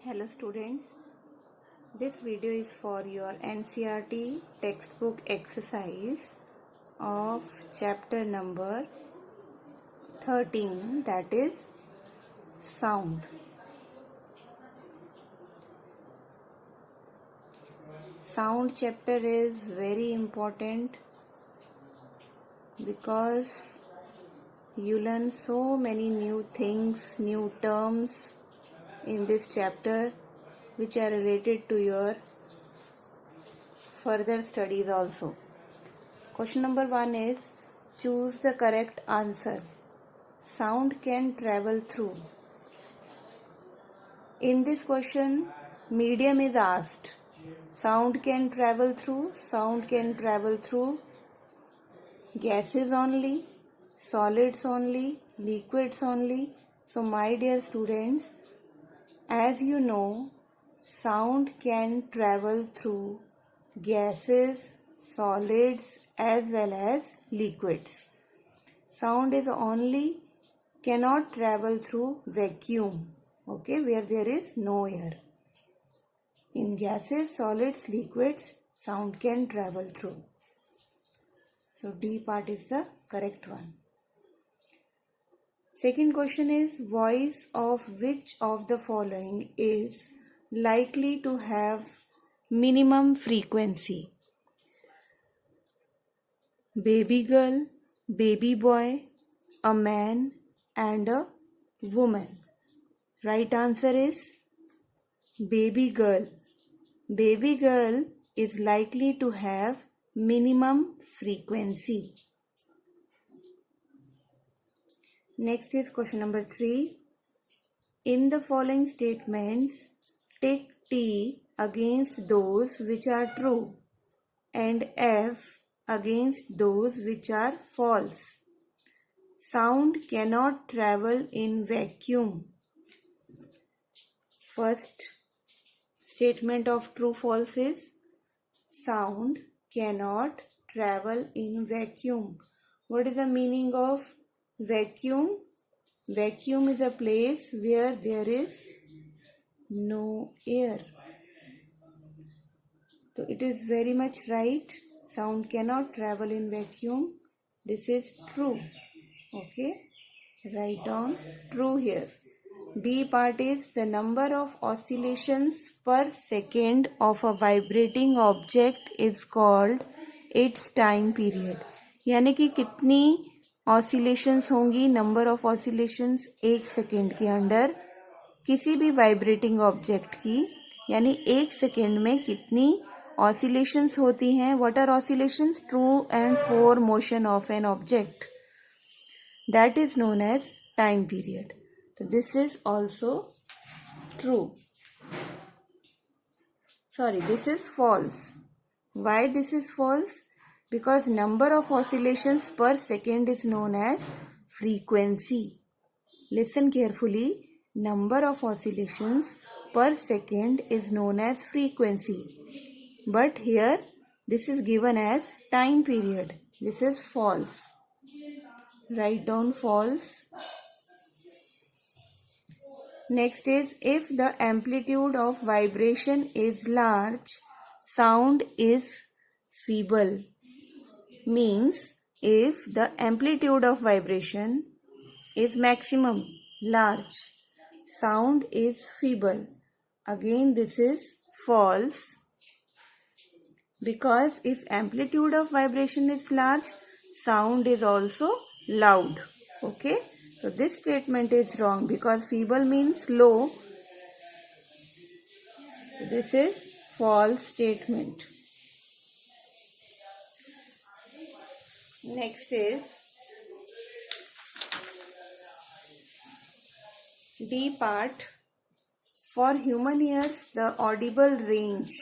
Hello students, this video is for your NCERT textbook exercise of chapter number 13, that is sound. Sound chapter is very important because you learn so many new things, new terms in this chapter which are related to your further studies also. Question number 1 is choose the correct answer. Sound can travel through. In this question, medium is asked. Sound can travel through. Sound can travel through gases only, solids only, liquids only. So my dear students, as you know, sound can travel through gases, solids as well as liquids. Sound is only cannot travel through vacuum, okay, where there is no air. In gases, solids, liquids, sound can travel through. So D part is the correct one. Second question is voice of which of the following is likely to have minimum frequency? Baby girl, baby boy, a man and a woman. Right answer is baby girl. Baby girl is likely to have minimum frequency. Next is question number 3. In the following statements, tick T against those which are true and F against those which are false. Sound cannot travel in vacuum. First statement of true false is sound cannot travel in vacuum. What is the meaning of vacuum? Vacuum is a place where there is no air. So it is very much right. Sound cannot travel in vacuum. This is true. Okay. Write down true here. B part is the number of oscillations per second of a vibrating object is called its time period. यानी कि कितनी oscillations होंगी, number of oscillations एक second के under किसी भी vibrating object की, यानी एक सेकेंड में कितनी ऑसिलेशंस होती हैं. What are oscillations? To and fro motion of an object. That is known as time period. So this is also true. Sorry, this is false. Why this is false? Because number of oscillations per second is known as frequency. Listen carefully. Number of oscillations per second is known as frequency. But here this is given as time period. This is false. Write down false. Next is if the amplitude of vibration is large, sound is feeble. Means if the amplitude of vibration is maximum, large, sound is feeble. Again this is false, because if amplitude of vibration is large, sound is also loud. Okay. So this statement is wrong because feeble means low. This is false statement. Next is D part. For human ears, the audible range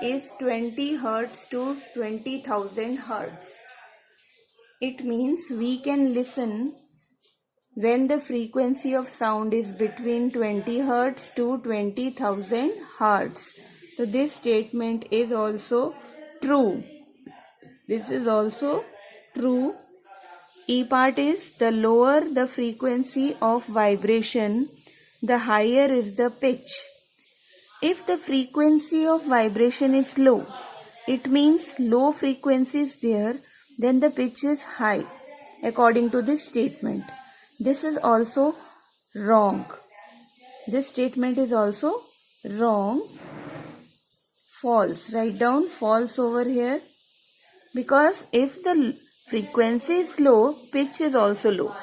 is 20 Hz to 20,000 Hz. It means we can listen when the frequency of sound is between 20 Hz to 20,000 Hz. So this statement is also true. This is also true. E part is the lower the frequency of vibration, the higher is the pitch. If the frequency of vibration is low, it means low frequency is there, then the pitch is high, according to this statement. This is also wrong. This statement is also wrong. False. Write down false over here. Because if the frequency is low, pitch is also low.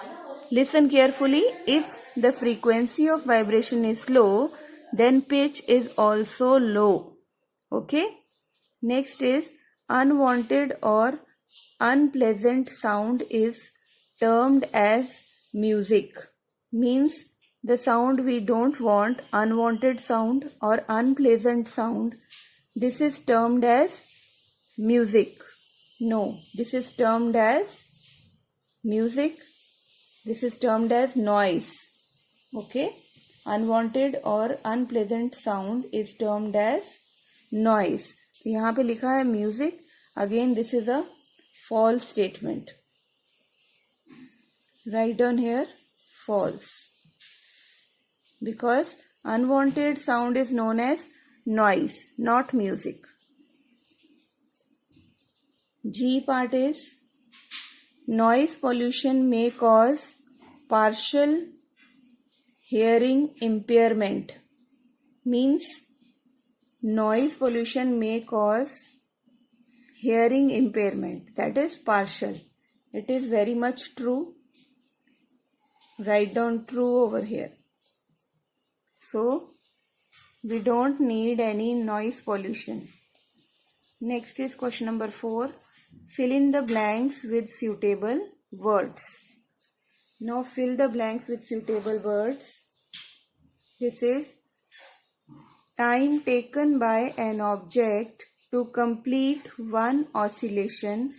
Listen carefully. If the frequency of vibration is low, then pitch is also low. Okay. Next is unwanted or unpleasant sound is termed as music. Means the sound we don't want, unwanted sound or unpleasant sound, this is termed as music. No, this is termed as music. This is termed as noise. Okay. Unwanted or unpleasant sound is termed as noise. यहाँ पे लिखा है music. Again, this is a false statement. Write down here false. Because unwanted sound is known as noise, not music. G part is noise pollution may cause partial hearing impairment. Means noise pollution may cause hearing impairment. That is partial. It is very much true. Write down true over here. So, we don't need any noise pollution. Next is question number 4. Fill in the blanks with suitable words. Now fill the blanks with suitable words. This is time taken by an object to complete one oscillation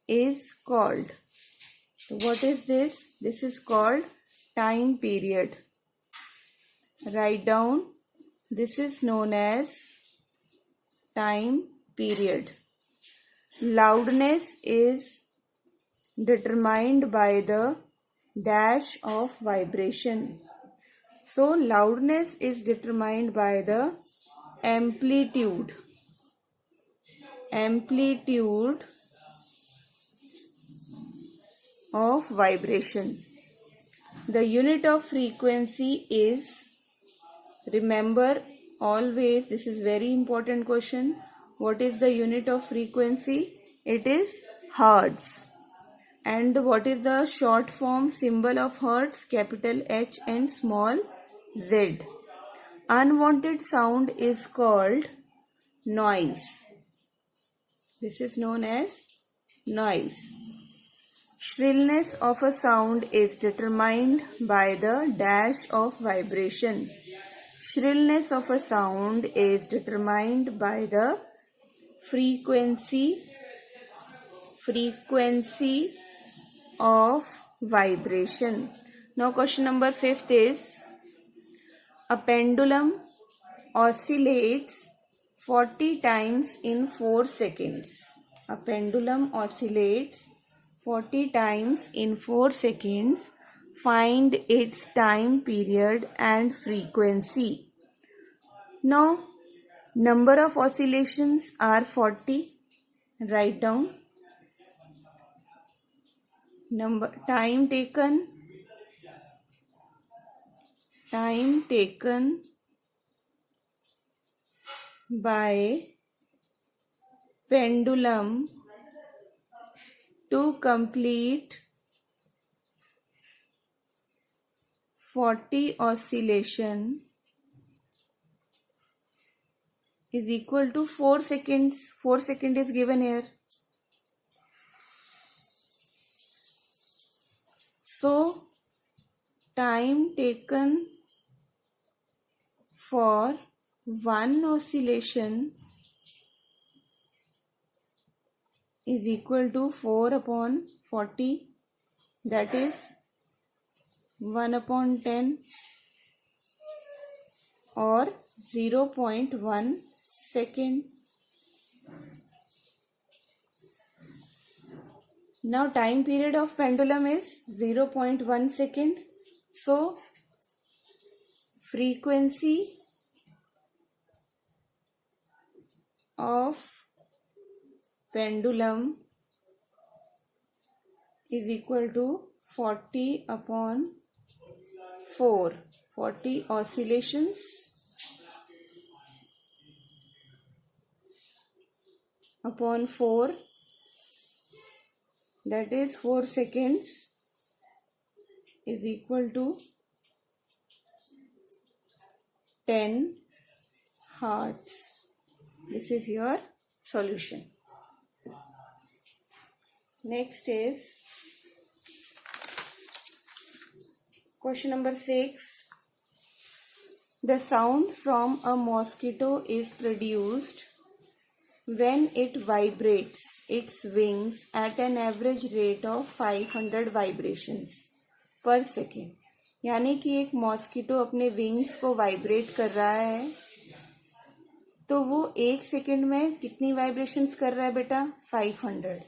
is called. So what is this? This is called time period. Write down. This is known as time period. Loudness is determined by the dash of vibration. So loudness is determined by the amplitude of vibration. The unit of frequency is, remember always, this is very important question. What is the unit of frequency? It is hertz. And what is the short form symbol of hertz? Capital H and small z. Unwanted sound is called noise. This is known as noise. Shrillness of a sound is determined by the dash of vibration. Shrillness of a sound is determined by the frequency of vibration. Now question number 5 is, a pendulum oscillates 40 times in 4 seconds. A pendulum oscillates 40 times in 4 seconds. Find its time period and frequency. Now, number of oscillations are 40. Write down. Time taken by pendulum to complete 40 oscillation is equal to 4 seconds. 4 seconds is given here. So, time taken for one oscillation is equal to 4 upon 40, that is 1 upon 10 or 0.1 second. Now time period of pendulum is 0.1 second. So frequency of pendulum is equal to 40/4. 40 oscillations upon 4, that is 4 seconds, is equal to 10 hertz. This is your solution. Next is question number 6. The sound from a mosquito is produced when it vibrates its wings at an average rate of 500 vibrations per second. यानी कि एक mosquito अपने wings को vibrate कर रहा है, तो वो 1 सेकेंड में कितनी वाइब्रेशंस कर रहा है बेटा? 500.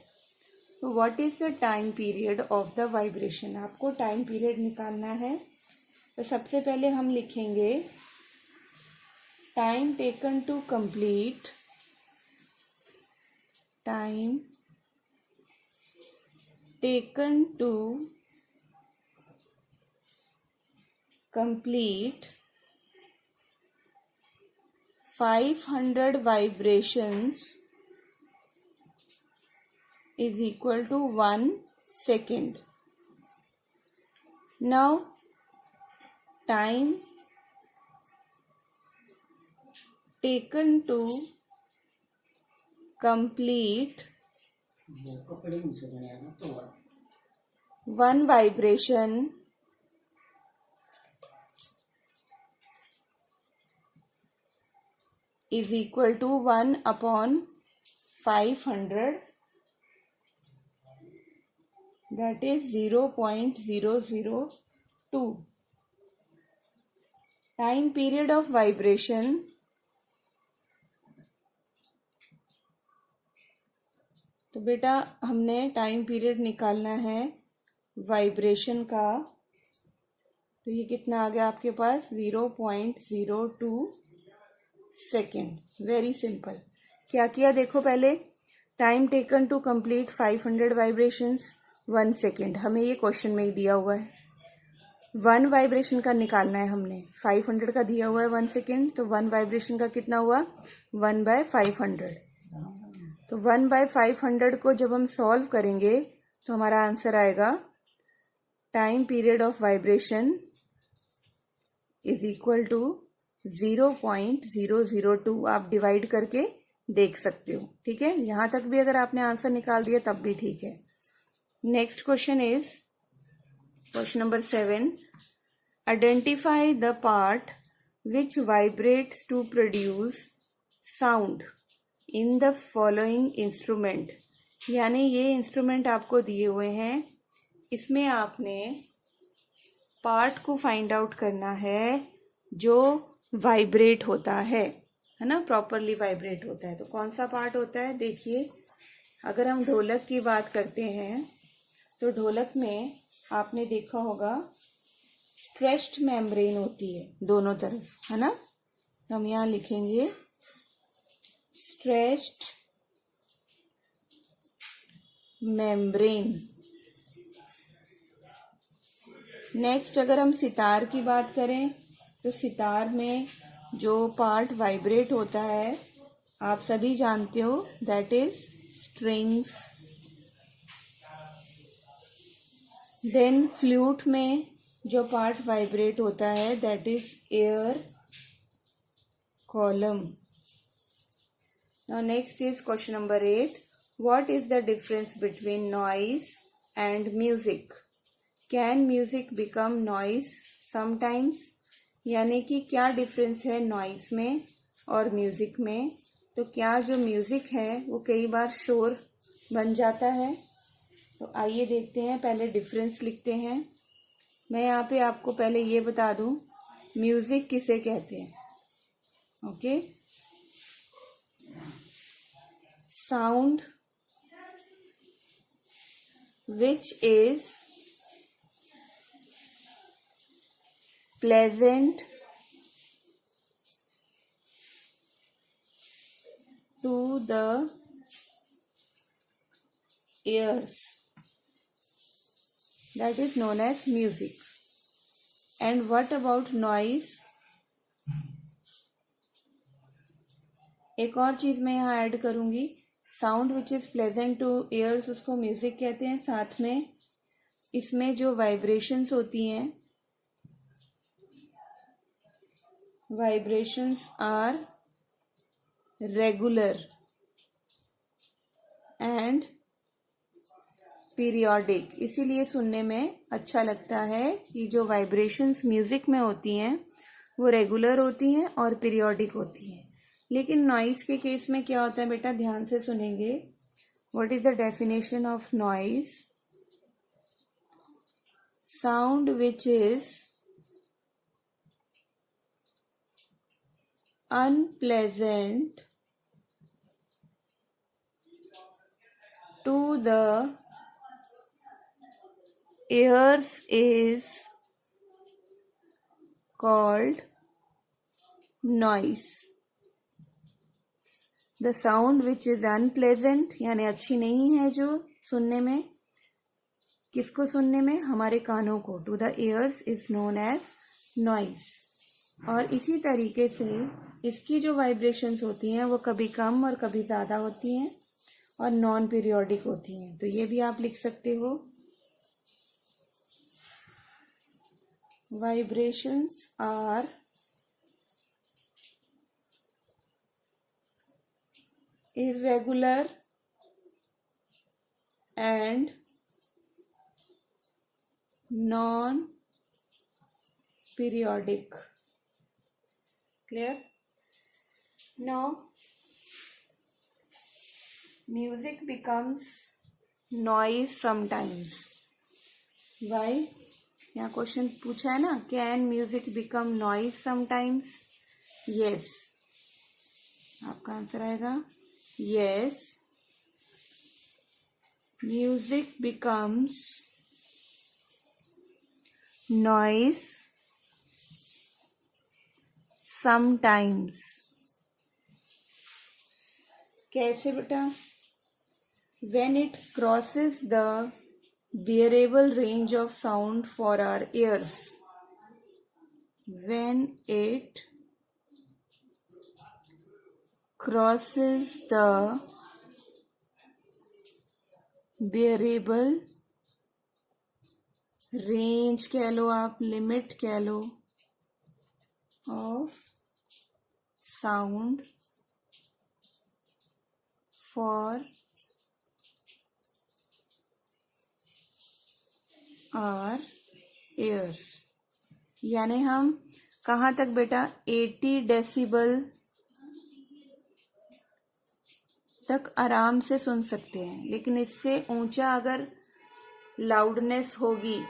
तो what is the time period of the vibration? आपको टाइम पीरियड निकालना है. तो सबसे पहले हम लिखेंगे time taken to complete, time taken to complete 500 vibrations is equal to 1 second. Now time taken to complete one vibration is equal to 1/500, that is 0.002. Time period of vibration तो बेटा हमने टाइम पीरियड निकालना है vibration का. तो ये कितना आ गया आपके पास? 0.02 सेकेंड. Very simple. क्या किया देखो, पहले time taken to complete 500 vibrations 1 second. हमें ये क्वेश्चन में ही दिया हुआ है. 1 वाइब्रेशन का निकालना है हमने. 500 का दिया हुआ है 1 सेकेंड, तो 1 वाइब्रेशन का कितना हुआ? 1/500. तो 1/500 को जब हम सॉल्व करेंगे तो हमारा आंसर आएगा time period of vibration is equal to 0.002. आप डिवाइड करके देख सकते हो. ठीक है, यहां तक भी अगर आपने आंसर निकाल दिया तब भी ठीक है. Next question is question number 7. Identify the part which vibrates to produce sound in the following instrument. यानी ये इंस्ट्रूमेंट आपको दिए हुए हैं, इसमें आपने पार्ट को फाइंड आउट करना है जो वाइब्रेट होता है ना, प्रॉपरली वाइब्रेट होता है. तो कौन सा पार्ट होता है? देखिए, अगर हम ढोलक की बात करते हैं तो ढोलक में आपने देखा होगा स्ट्रेच्ड मेम्ब्रेन होती है दोनों तरफ, है ना. तो हम यहाँ लिखेंगे स्ट्रेच्ड मेम्ब्रेन. नेक्स्ट अगर हम सितार की बात करें तो सितार में जो पार्ट वाइब्रेट होता है आप सभी जानते हो, that is strings. Then flute में जो पार्ट वाइब्रेट होता है that is air column. Now next is question number 8. What is the difference between noise and music? Can music become noise sometimes? यानी कि क्या डिफरेंस है नॉइज में और म्यूजिक में? तो क्या जो म्यूजिक है वो कई बार शोर बन जाता है? तो आइए देखते हैं. पहले डिफरेंस लिखते हैं. मैं यहाँ पे आपको पहले ये बता दूं म्यूजिक किसे कहते हैं. Okay, sound which is pleasant to the ears. That is known as music. And what about noise? एक और चीज़ मैं यहाँ ऐड करूँगी, sound which is pleasant to ears उसको म्यूज़िक कहते हैं। साथ में इसमें जो वाइब्रेशंस होती हैं, vibrations are regular and periodic, इसीलिए सुनने में अच्छा लगता है कि जो वाइब्रेशंस म्यूज़िक में होती हैं वो रेगुलर होती हैं और पीरियोडिक होती हैं। लेकिन नॉइज़ के केस में क्या होता है बेटा, ध्यान से सुनेंगे। What is the definition of noise? Sound which is unpleasant to the ears is called noise. The sound which is unpleasant यानी अच्छी नहीं है जो सुनने में, किसको सुनने में? हमारे कानों को। to the ears is known as noise. और इसी तरीके से इसकी जो वाइब्रेशंस होती हैं वो कभी कम और कभी ज़्यादा होती हैं और नॉन पीरियोडिक होती हैं। तो ये भी आप लिख सकते हो, vibrations are irregular and non-periodic. Clear? Now, music becomes noise sometimes. Why? यहाँ क्वेश्चन पूछा है ना, can music become noise sometimes? Yes, आपका आंसर आएगा yes, music becomes noise sometimes. कैसे बेटा? when it crosses the bearable range of sound for our ears. when it crosses the bearable range कह लो आप, लिमिट कह लो, of sound for our ears. यानी हम कहाँ तक बेटा? 80 डेसिबल तक आराम से सुन सकते हैं। लेकिन इससे ऊंचा अगर लाउडनेस होगी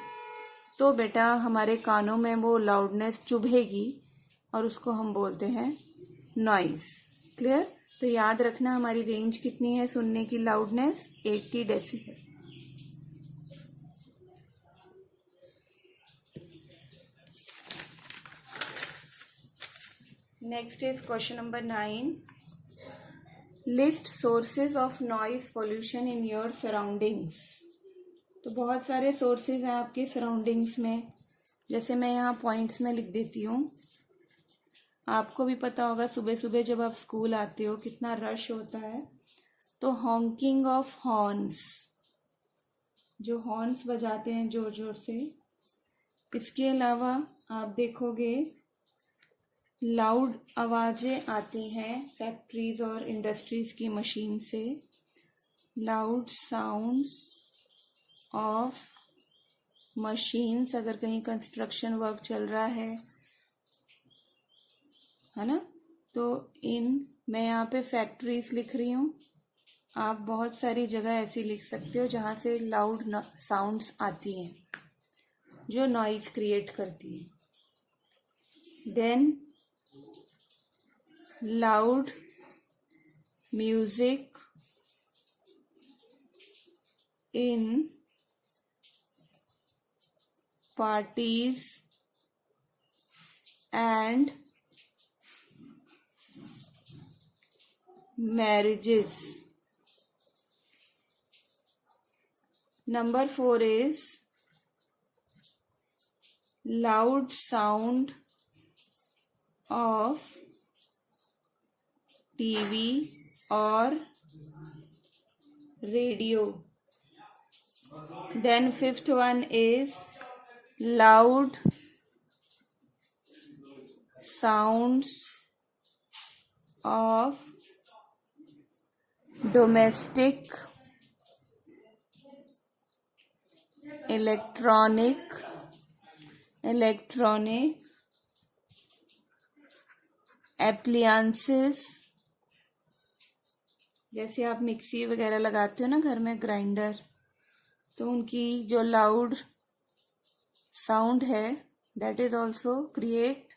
तो बेटा हमारे कानों में वो लाउडनेस चुभेगी और उसको हम बोलते हैं नॉइज। क्लियर? तो याद रखना हमारी रेंज कितनी है सुनने की loudness? 80 decibel. Next is question number 9। List sources of noise pollution in your surroundings. तो बहुत सारे सोर्सेज हैं आपके सराउंडिंग्स में, जैसे मैं यहाँ पॉइंट्स में लिख देती हूँ। आपको भी पता होगा सुबह सुबह जब आप स्कूल आते हो कितना रश होता है, तो हॉन्किंग ऑफ हॉर्न्स, जो हॉर्न्स बजाते हैं जोर जोर से। इसके अलावा आप देखोगे लाउड आवाज़ें आती हैं फैक्ट्रीज और इंडस्ट्रीज की मशीन से। लाउड साउंड्स ऑफ मशीन्स, अगर कहीं कंस्ट्रक्शन वर्क चल रहा है ना, तो मैं यहाँ पे फैक्ट्रीज लिख रही हूँ। आप बहुत सारी जगह ऐसी लिख सकते हो जहाँ से लाउड साउंड्स आती हैं जो नॉइज क्रिएट करती है। Then loud music in parties and marriages. Number 4 is loud sound of TV or radio. Then fifth one is loud sounds of domestic, electronic appliances. जैसे आप मिक्सी वगैरह लगाते हो ना घर में, ग्राइंडर, तो उनकी जो लाउड साउंड है that is also create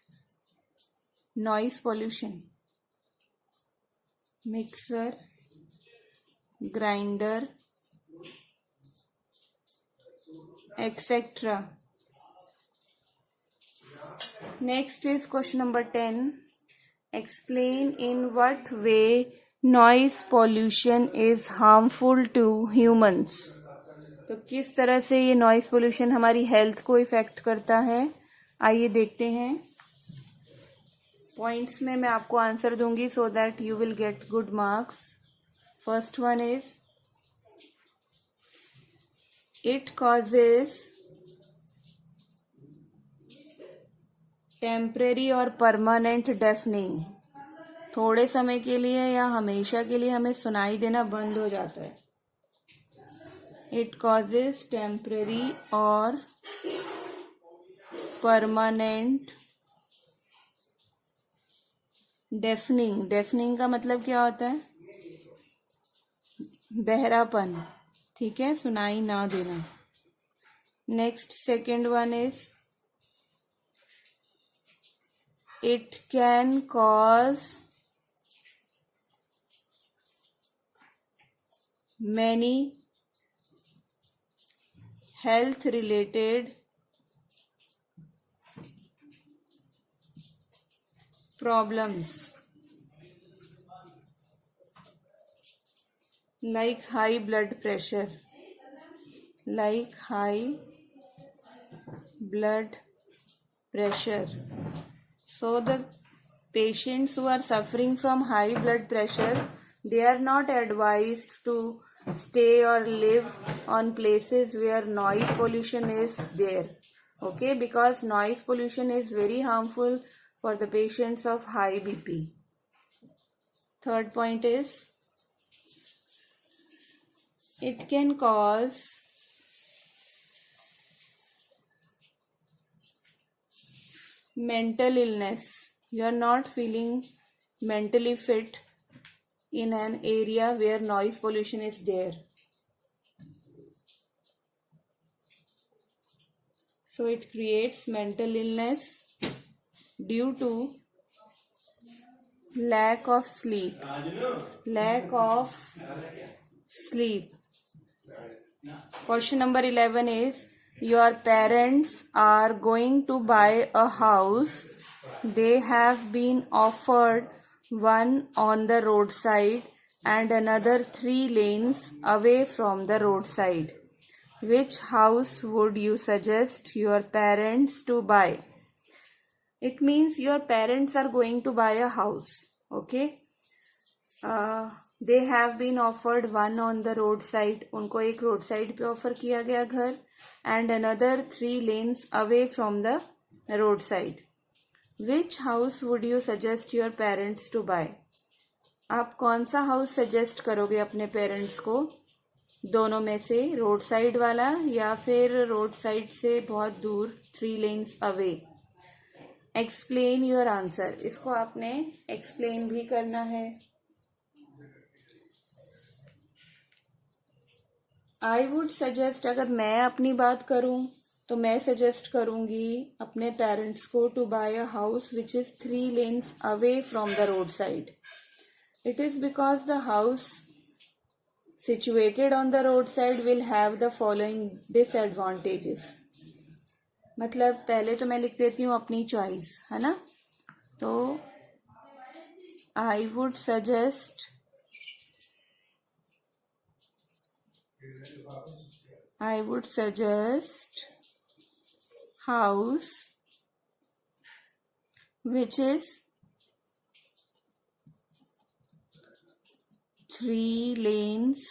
noise pollution. Mixer, grinder, etc. Next is question number 10. Explain in what way noise pollution is harmful to humans. तो किस तरह से ये नॉइस पोल्यूशन हमारी हेल्थ को इफेक्ट करता है, आइए देखते हैं. पॉइंट्स में मैं आपको आंसर दूंगी so that you will get good marks. First one is it causes temporary और परमानेंट डेफनिंग. थोड़े समय के लिए या हमेशा के लिए हमें सुनाई देना बंद हो जाता है. इट कॉजेज टेम्परेरी और परमानेंट डेफनिंग. डेफनिंग का मतलब क्या होता है? बहरापन, ठीक है, सुनाई ना देना. Next second one is it can cause many health related problems like high blood pressure. So the patients who are suffering from high blood pressure, they are not advised to stay or live on places where noise pollution is there. Okay, because noise pollution is very harmful for the patients of high BP. Third point is it can cause mental illness. You are not feeling mentally fit in an area where noise pollution is there. So it creates mental illness due to lack of sleep. Question number 11 is your parents are going to buy a house. They have been offered one on the roadside and another 3 lanes away from the roadside. Which house would you suggest your parents to buy? It means your parents are going to buy a house. Okay. They have been offered one on the roadside. उनको एक road side पे offer किया गया घर, and another 3 lanes away from the roadside. Which house would you suggest your parents to buy? आप कौन सा house suggest करोगे अपने पेरेंट्स को? दोनों में से, रोड साइड वाला या फिर रोड साइड से बहुत दूर 3 lanes away. Explain your answer. इसको आपने एक्सप्लेन भी करना है. आई वुड सजेस्ट, अगर मैं अपनी बात करूं तो मैं सजेस्ट करूंगी अपने पेरेंट्स को to buy a house which is 3 lanes away from the road side. It is because the house situated on the roadside will have the following disadvantages. मतलब पहले तो मैं लिख देती हूँ अपनी चॉइस, है ना. तो I would suggest I would suggest house which is 3 lanes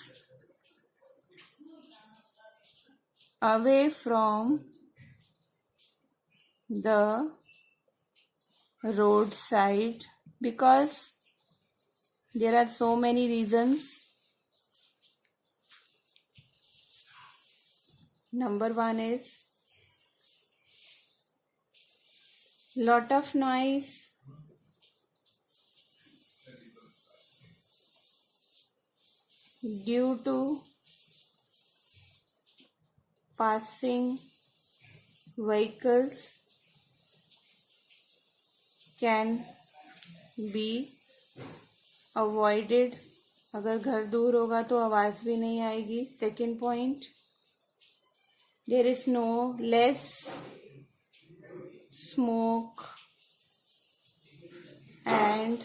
away from the roadside, because there are so many reasons. Number 1 is lot of noise, due to passing vehicles can be avoided. अगर घर दूर होगा तो आवाज़ भी नहीं आएगी. Second point, there is no less smoke and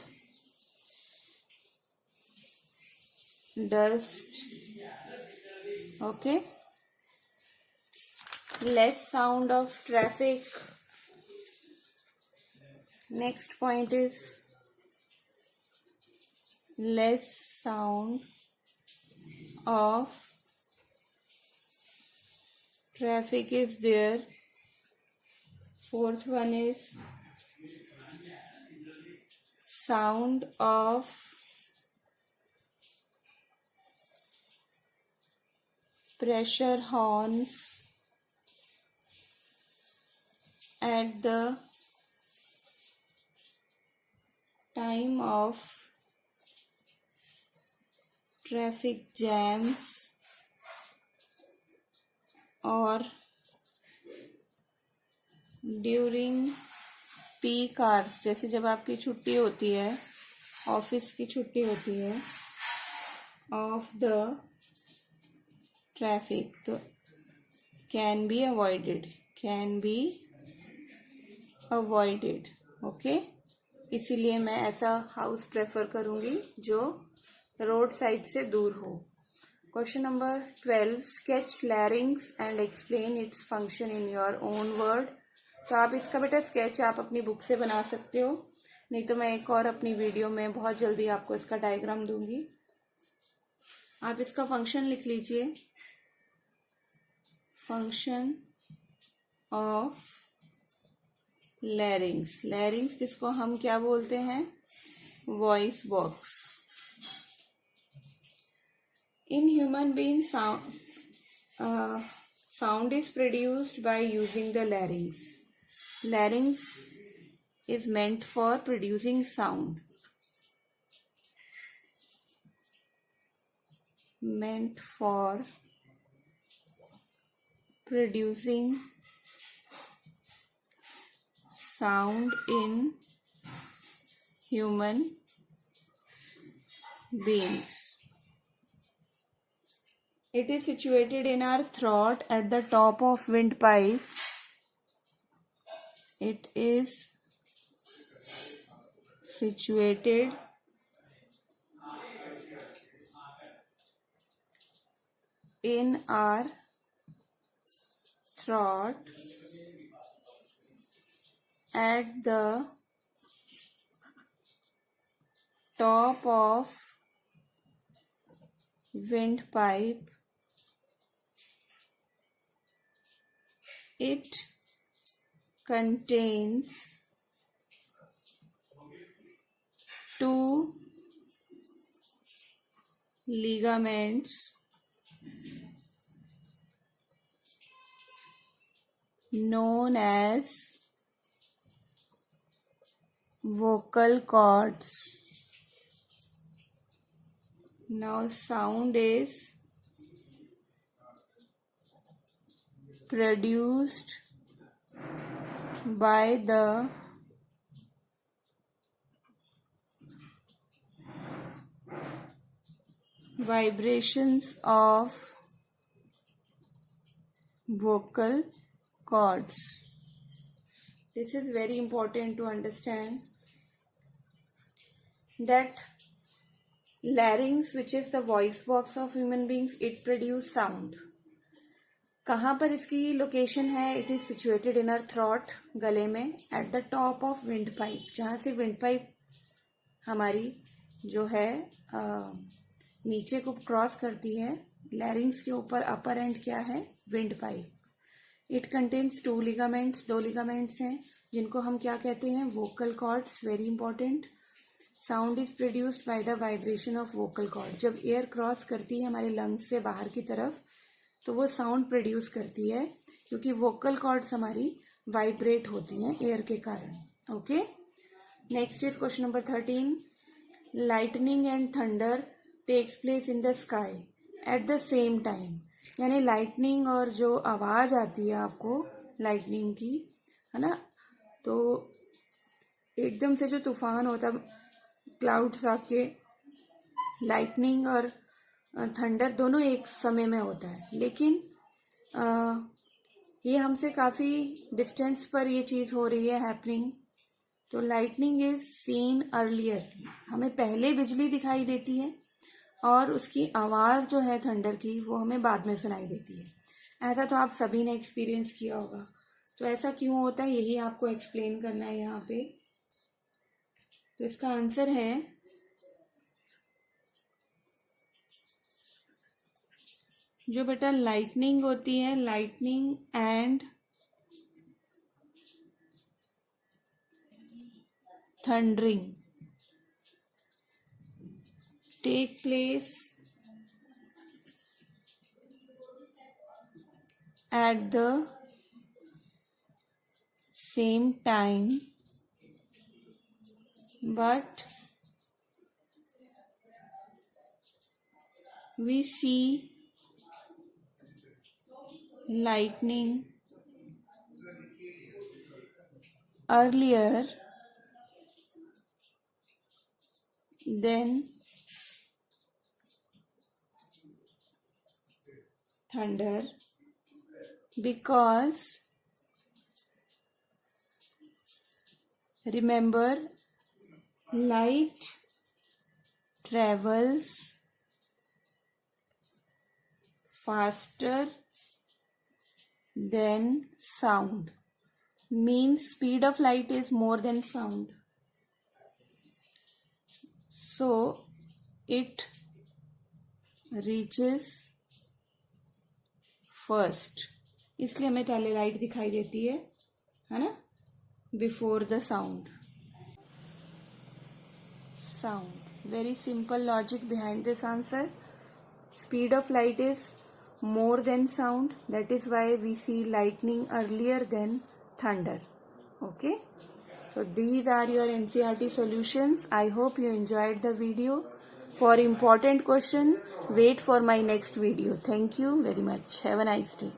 dust. Okay, less sound of traffic. Next point is less sound of traffic is there. Fourth one is sound of pressure horns at the time of traffic jams or during peak hours. जैसे जब आपकी छुट्टी होती है, office की छुट्टी होती है, of the traffic, तो can be avoided. Okay, इसीलिए मैं ऐसा हाउस प्रेफर करूँगी जो रोड साइड से दूर हो. Question number 12, sketch लैरिंग्स and explain its function in your own word. तो आप इसका बेटा स्केच आप अपनी बुक से बना सकते हो, नहीं तो मैं एक और अपनी वीडियो में बहुत जल्दी आपको इसका डायग्राम दूंगी. आप इसका फंक्शन लिख लीजिए. Function of लैरिंग्स. लैरिंग्स जिसको हम क्या बोलते हैं, voice box. In human being sound is produced by using the larynx. Larynx is meant for producing sound. Meant for producing sound in human beings. It is situated in our throat at the top of windpipe. It is situated in our throat at the top of windpipe. It contains 2 ligaments known as vocal cords. Now sound is produced by the vibrations of vocal cords. This is very important to understand that larynx, which is the voice box of human beings, it produces sound. कहाँ पर इसकी location है? It is situated in our throat, गले में, at the top of wind pipe, जहाँ से wind pipe हमारी जो है नीचे को क्रॉस करती है। लैरिंग्स के ऊपर अपर एंड क्या है? Wind pipe. It contains 2 ligaments, 2 ligaments हैं जिनको हम क्या कहते हैं? Vocal cords. Very important. Sound is produced by the vibration of vocal cord. जब एयर क्रॉस करती है हमारे लंग्स से बाहर की तरफ तो वो साउंड प्रोड्यूस करती है, क्योंकि वोकल कॉर्ड्स हमारी वाइब्रेट होती हैं एयर के कारण। Okay, next is question number 13। Lightning and thunder takes place in the sky at the same time. यानी लाइटनिंग और जो आवाज आती है आपको लाइटनिंग की, है ना, तो एकदम से जो तूफान होता, क्लाउड्स आके, लाइटनिंग और थंडर दोनों एक समय में होता है, लेकिन ये हमसे काफ़ी डिस्टेंस पर ये चीज़ हो रही है हैपनिंग। तो लाइटनिंग इज सीन अर्लियर, हमें पहले बिजली दिखाई देती है और उसकी आवाज़ जो है थंडर की वो हमें बाद में सुनाई देती है। ऐसा तो आप सभी ने एक्सपीरियंस किया होगा। तो ऐसा क्यों होता है यही आपको एक्सप्लेन करना है यहाँ पे। तो इसका आंसर है जो बेटा लाइटनिंग होती है, lightning and thundering take place at the same time, but we see lightning earlier than thunder, because remember, light travels faster than sound, means speed of light is more than sound, so it reaches first, इसलिए हमें पहले light दिखाई देती है ना, before the sound. Very simple logic behind this answer. Speed of light is more than sound, that is why we see lightning earlier than thunder. Okay, so these are your NCERT solutions. I hope you enjoyed the video. For important question, wait for my next video. Thank you very much. Have a nice day.